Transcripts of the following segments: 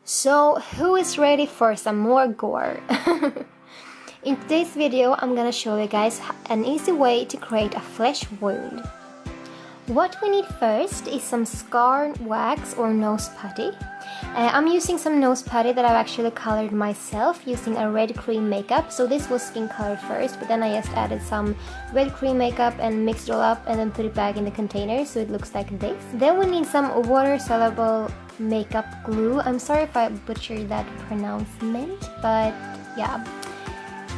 So, who is ready for some more gore? In today's video, I'm gonna show you guys an easy way to create a flesh wound. What we need first is some scar wax or nose putty. I'm using some nose putty that I've actually colored myself using a red cream makeup. So this was skin colored first, but then I just added some red cream makeup and mixed it all up and then put it back in the container so it looks like this. Then we need some water soluble makeup glue. I'm sorry if I butchered that pronouncement, but yeah.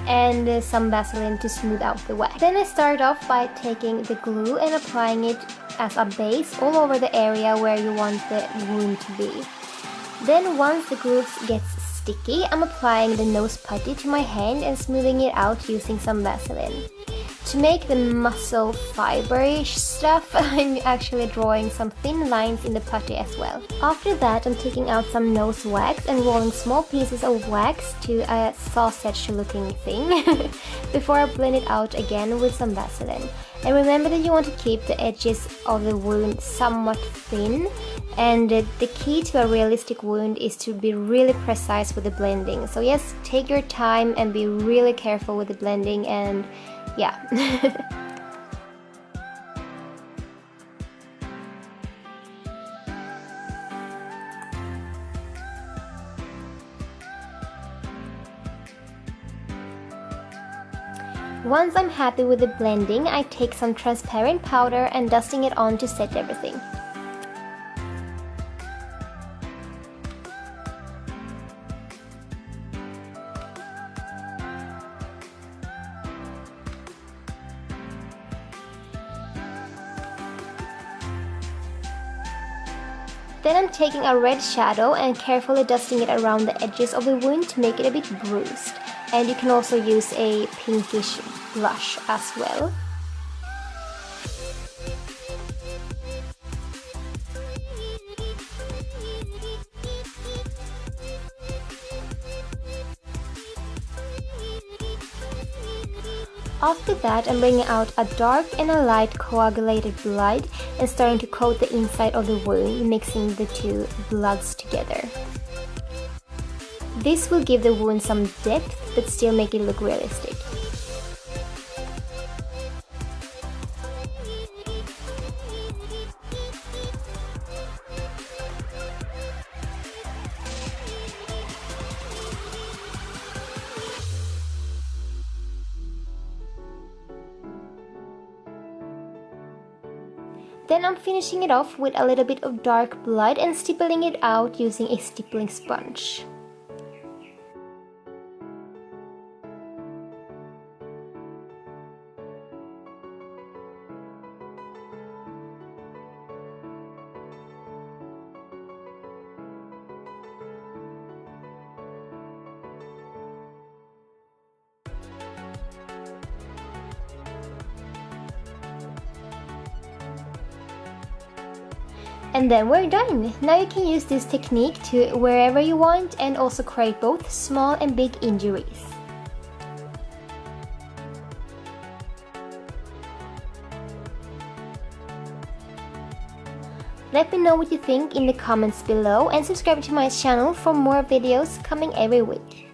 And some Vaseline to smooth out the wax. Then I start off by taking the glue and applying it as a base all over the area where you want the wound to be. Then once the glue gets sticky, I'm applying the nose putty to my hand and smoothing it out using some Vaseline. To make the muscle fiber-ish stuff, I'm actually drawing some thin lines in the putty as well. After that, I'm taking out some nose wax and rolling small pieces of wax to a sausage-looking thing before I blend it out again with some Vaseline. And remember that you want to keep the edges of the wound somewhat thin, and the key to a realistic wound is to be really precise with the blending. So yes, take your time and be really careful with the blending, and yeah. Once I'm happy with the blending, I take some transparent powder and dusting it on to set everything. Then I'm taking a red shadow and carefully dusting it around the edges of the wound to make it a bit bruised. And you can also use a pinkish blush as well. After that, I'm bringing out a dark and a light coagulated blood and starting to coat the inside of the wound, mixing the two bloods together. This will give the wound some depth but still make it look realistic. Then I'm finishing it off with a little bit of dark blood and stippling it out using a stippling sponge. And then we're done! Now you can use this technique to wherever you want and also create both small and big injuries. Let me know what you think in the comments below and subscribe to my channel for more videos coming every week.